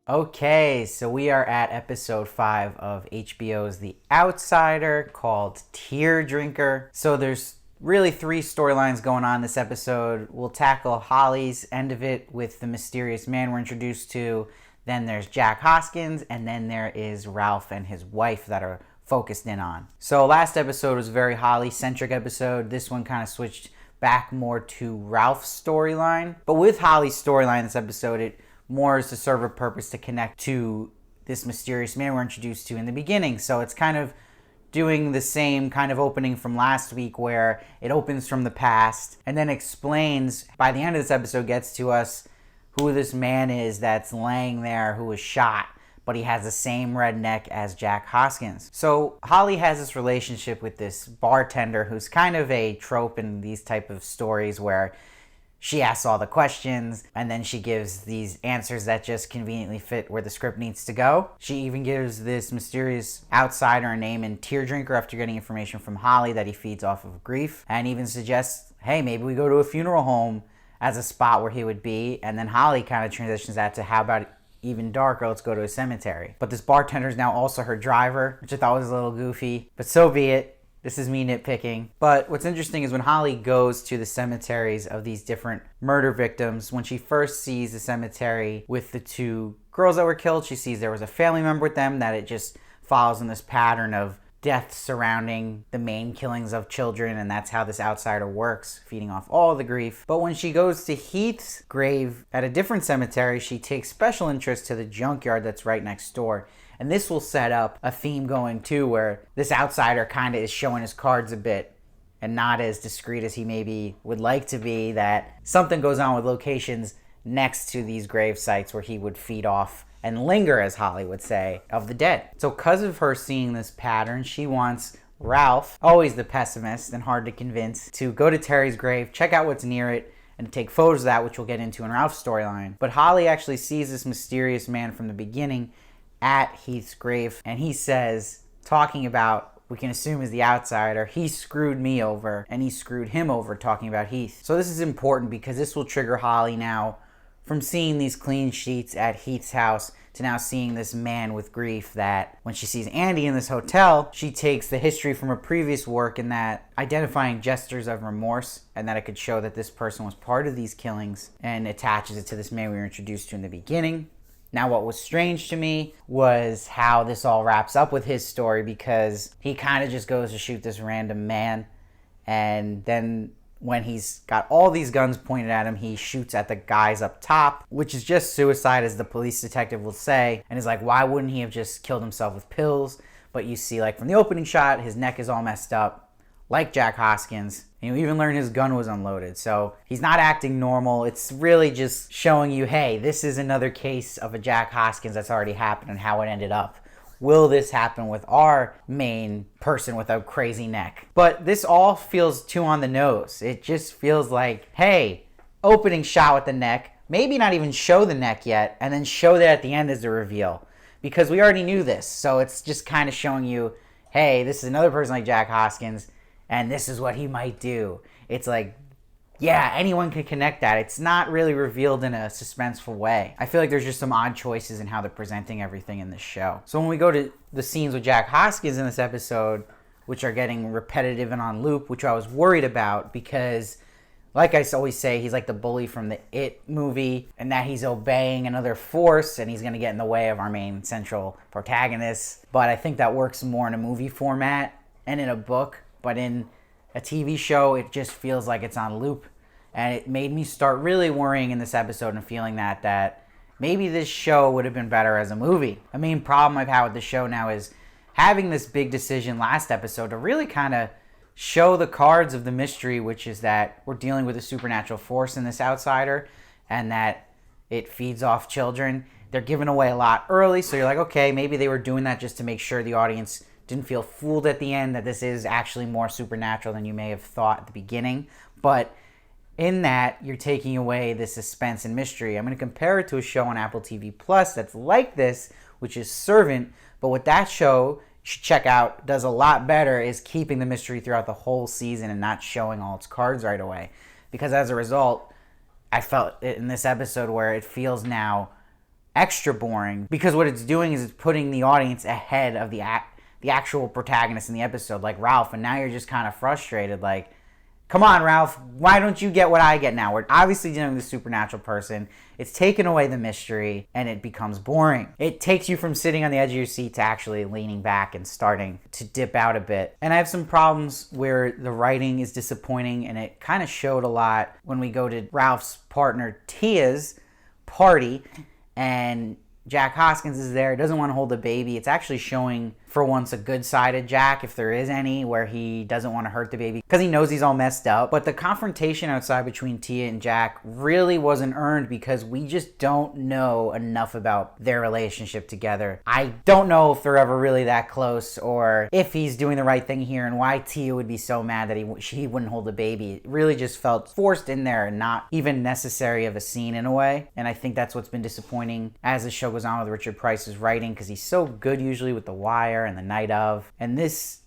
Okay, so we are at episode 5 of HBO's The Outsider called Tear Drinker. So there's really 3 storylines going on this episode. We'll tackle Holly's end of it with the mysterious man we're introduced to. Then there's Jack Hoskins, and then there is Ralph and his wife that are focused in on. So last episode was a very Holly-centric episode. This one kind of switched back more to Ralph's storyline. But with Holly's storyline this episode, it more is to serve a purpose to connect to this mysterious man we're introduced to in the beginning. So it's kind of doing the same kind of opening from last week where it opens from the past and then explains, by the end of this episode, gets to us who this man is that's laying there who was shot, but he has the same red neck as Jack Hoskins. So Holly has this relationship with this bartender who's kind of a trope in these type of stories where she asks all the questions and then she gives these answers that just conveniently fit where the script needs to go. She even gives this mysterious outsider a name in Tear Drinker after getting information from Holly that he feeds off of grief, and even suggests, hey, maybe we go to a funeral home as a spot where he would be. And then Holly kind of transitions that to, how about even darker, let's go to a cemetery. But this bartender is now also her driver, which I thought was a little goofy, but so be it. This is me nitpicking. But what's interesting is when Holly goes to the cemeteries of these different murder victims, when she first sees the cemetery with the 2 girls that were killed, she sees there was a family member with them, that it just follows in this pattern of deaths surrounding the main killings of children, and that's how this outsider works, feeding off all the grief. But when she goes to Heath's grave at a different cemetery, she takes special interest to the junkyard that's right next door. And this will set up a theme going too, where this outsider kind of is showing his cards a bit and not as discreet as he maybe would like to be, that something goes on with locations next to these grave sites where he would feed off and linger, as Holly would say, of the dead. So because of her seeing this pattern, she wants Ralph, always the pessimist and hard to convince, to go to Terry's grave, check out what's near it, and take photos of that, which we'll get into in Ralph's storyline. But Holly actually sees this mysterious man from the beginning at Heath's grave, and he says, talking about, we can assume is the outsider, he screwed me over and he screwed him over, talking about Heath. So this is important because this will trigger Holly now from seeing these clean sheets at Heath's house to now seeing this man with grief, that when she sees Andy in this hotel, she takes the history from her previous work in that identifying gestures of remorse, and that it could show that this person was part of these killings, and attaches it to this man we were introduced to in the beginning. Now, what was strange to me was how this all wraps up with his story, because he kind of just goes to shoot this random man, and then when he's got all these guns pointed at him, he shoots at the guys up top, which is just suicide, as the police detective will say, and is like, why wouldn't he have just killed himself with pills? But you see, like, from the opening shot, his neck is all messed up, like Jack Hoskins, and you even learn his gun was unloaded. So he's not acting normal. It's really just showing you, hey, this is another case of a Jack Hoskins that's already happened and how it ended up. Will this happen with our main person with a crazy neck? But this all feels too on the nose. It just feels like, hey, opening shot with the neck, maybe not even show the neck yet, and then show that at the end as a reveal. Because we already knew this, so it's just kind of showing you, hey, this is another person like Jack Hoskins, and this is what he might do. It's like, yeah, anyone can connect that. It's not really revealed in a suspenseful way. I feel like there's just some odd choices in how they're presenting everything in this show. So when we go to the scenes with Jack Hoskins in this episode, which are getting repetitive and on loop, which I was worried about because, like I always say, he's like the bully from the It movie, and that he's obeying another force and he's going to get in the way of our main central protagonist. But I think that works more in a movie format and in a book. But in a TV show, it just feels like it's on loop. And it made me start really worrying in this episode and feeling that maybe this show would have been better as a movie. The main problem I've had with the show now is having this big decision last episode to really kind of show the cards of the mystery, which is that we're dealing with a supernatural force in this outsider and that it feeds off children. They're giving away a lot early, so you're like, okay, maybe they were doing that just to make sure the audience didn't feel fooled at the end, that this is actually more supernatural than you may have thought at the beginning. But in that, you're taking away the suspense and mystery. I'm going to compare it to a show on Apple TV Plus that's like this, which is Servant. But what that show, you should check out, does a lot better is keeping the mystery throughout the whole season and not showing all its cards right away. Because as a result, I felt it in this episode where it feels now extra boring, because what it's doing is it's putting the audience ahead of the actual protagonist in the episode, like Ralph, and now you're just kind of frustrated, like, come on, Ralph, why don't you get what I get now? We're obviously dealing with a supernatural person. It's taken away the mystery, and it becomes boring. It takes you from sitting on the edge of your seat to actually leaning back and starting to dip out a bit. And I have some problems where the writing is disappointing, and it kind of showed a lot when we go to Ralph's partner Tia's party, and Jack Hoskins is there, doesn't want to hold the baby. It's actually showing, for once, a good side of Jack, if there is any, where he doesn't want to hurt the baby because he knows he's all messed up. But the confrontation outside between Tia and Jack really wasn't earned because we just don't know enough about their relationship together. I don't know if they're ever really that close, or if he's doing the right thing here, and why Tia would be so mad that he wouldn't hold the baby. It really just felt forced in there and not even necessary of a scene in a way. And I think that's what's been disappointing as the show goes on with Richard Price's writing, because he's so good usually with The Wire and The Night Of, and this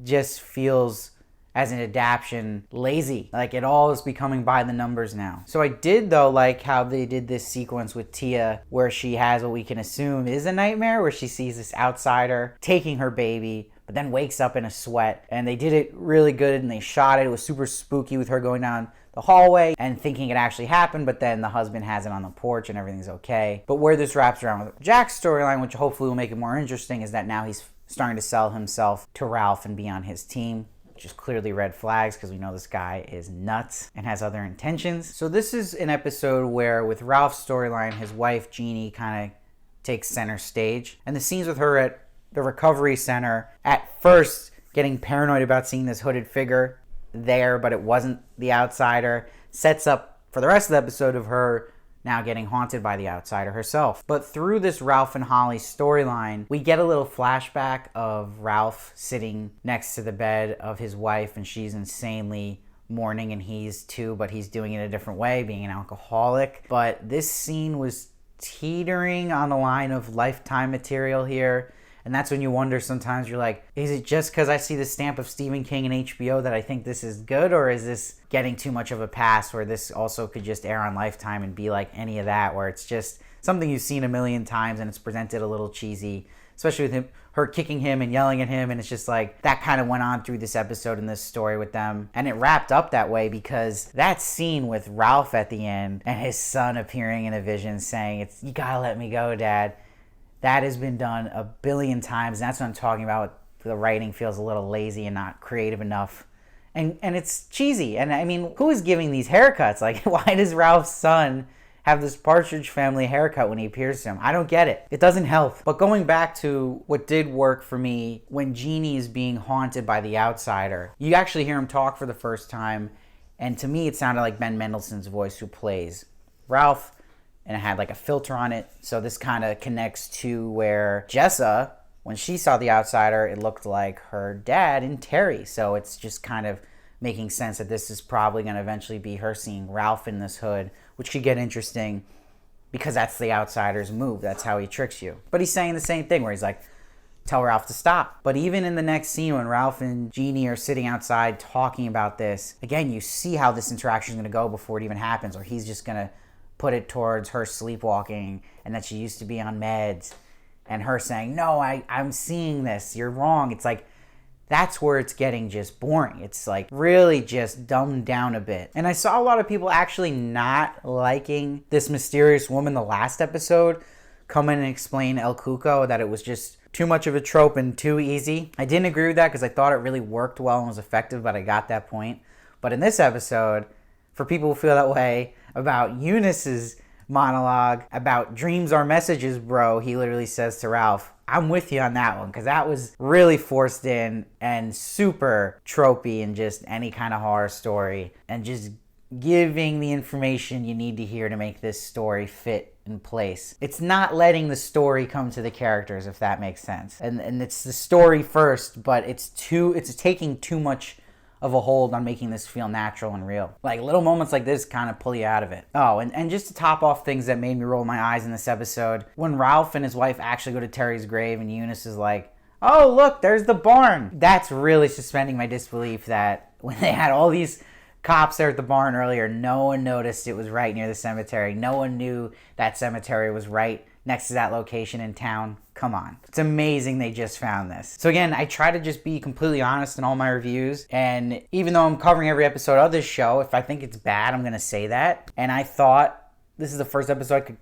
just feels, as an adaptation, lazy. Like, it all is becoming by the numbers now. So I did, though, like how they did this sequence with Tia where she has what we can assume is a nightmare, where she sees this outsider taking her baby but then wakes up in a sweat. And they did it really good, and they shot it. It was super spooky with her going down the hallway and thinking it actually happened, but then the husband has it on the porch and everything's okay. But where this wraps around with Jack's storyline, which hopefully will make it more interesting, is that now he's starting to sell himself to Ralph and be on his team, which is clearly red flags because we know this guy is nuts and has other intentions. So this is an episode where, with Ralph's storyline, his wife Jeannie kind of takes center stage, and the scenes with her at the recovery center, at first getting paranoid about seeing this hooded figure there, but it wasn't the outsider, sets up for the rest of the episode of her now getting haunted by the outsider herself. But through this Ralph and Holly storyline, we get a little flashback of Ralph sitting next to the bed of his wife, and she's insanely mourning, and he's too, but he's doing it a different way, being an alcoholic. But this scene was teetering on the line of Lifetime material here. And that's when you wonder sometimes, you're like, is it just because I see the stamp of Stephen King and HBO that I think this is good? Or is this getting too much of a pass, where this also could just air on Lifetime and be like any of that, where it's just something you've seen a million times and it's presented a little cheesy, especially with her kicking him and yelling at him. And it's just like, that kind of went on through this episode and this story with them. And it wrapped up that way because that scene with Ralph at the end and his son appearing in a vision saying, "You gotta let me go, Dad." That has been done a billion times, and that's what I'm talking about. The writing feels a little lazy and not creative enough. And it's cheesy. And I mean, who is giving these haircuts? Like, why does Ralph's son have this Partridge Family haircut when he appears to him? I don't get it. It doesn't help. But going back to what did work for me, when Jeannie is being haunted by the outsider, you actually hear him talk for the first time, and to me it sounded like Ben Mendelsohn's voice, who plays Ralph. And it had like a filter on it. So this kind of connects to where Jessa, when she saw the outsider, it looked like her dad and Terry. So it's just kind of making sense that this is probably going to eventually be her seeing Ralph in this hood, which could get interesting because that's the outsider's move. That's how he tricks you. But he's saying the same thing where he's like, tell Ralph to stop. But even in the next scene when Ralph and Jeannie are sitting outside talking about this, again, you see how this interaction is going to go before it even happens, or he's just going to put it towards her sleepwalking and that she used to be on meds, and her saying, no, I'm seeing this, you're wrong. It's like, that's where it's getting just boring. It's like really just dumbed down a bit. And I saw a lot of people actually not liking this mysterious woman the last episode come in and explain El Cuco, that it was just too much of a trope and too easy. I didn't agree with that because I thought it really worked well and was effective, but I got that point. But in this episode, for people who feel that way about Eunice's monologue about dreams are messages, bro, he literally says to Ralph, I'm with you on that one, because that was really forced in and super tropey in just any kind of horror story, and just giving the information you need to hear to make this story fit in place. It's not letting the story come to the characters, if that makes sense. And it's the story first, but it's taking too much of a hold on making this feel natural and real. Like, little moments like this kind of pull you out of it. Oh, and just to top off things that made me roll my eyes in this episode, when Ralph and his wife actually go to Terry's grave and Eunice is like, oh, look, there's the barn. That's really suspending my disbelief that when they had all these cops there at the barn earlier, no one noticed it was right near the cemetery. No one knew that cemetery was right next to that location in town. Come on. It's amazing they just found this. So again, I try to just be completely honest in all my reviews. And even though I'm covering every episode of this show, if I think it's bad, I'm going to say that. And I thought this is the first episode I could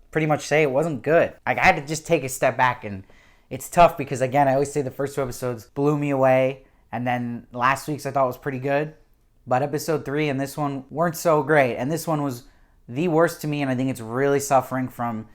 pretty much say it wasn't good. Like, I had to just take a step back, and it's tough because, again, I always say the first 2 episodes blew me away. And then last week's I thought was pretty good. But episode 3 and this one weren't so great. And this one was the worst to me, and I think it's really suffering from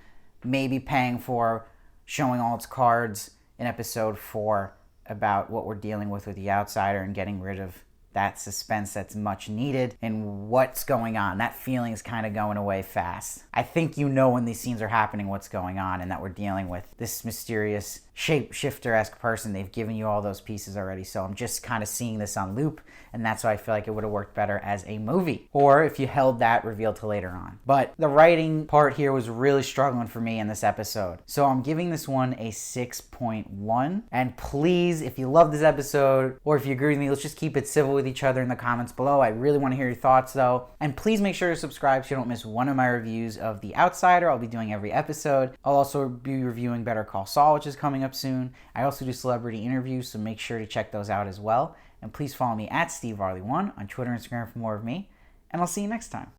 maybe paying for showing all its cards in episode 4 about what we're dealing with the outsider and getting rid of that suspense that's much needed and what's going on. That feeling is kind of going away fast. I think you know when these scenes are happening what's going on and that we're dealing with this mysterious shapeshifter-esque person. They've given you all those pieces already, so I'm just kind of seeing this on loop, and that's why I feel like it would have worked better as a movie, or if you held that reveal to later on. But the writing part here was really struggling for me in this episode, so I'm giving this one a 6.1. And please, if you love this episode, or if you agree with me, let's just keep it civil with each other in the comments below. I really want to hear your thoughts though, and please make sure to subscribe so you don't miss one of my reviews of The Outsider. I'll be doing every episode. I'll also be reviewing Better Call Saul, which is coming up soon. I also do celebrity interviews, so make sure to check those out as well. And please follow me at SteveVarley1 on Twitter and Instagram for more of me. And I'll see you next time.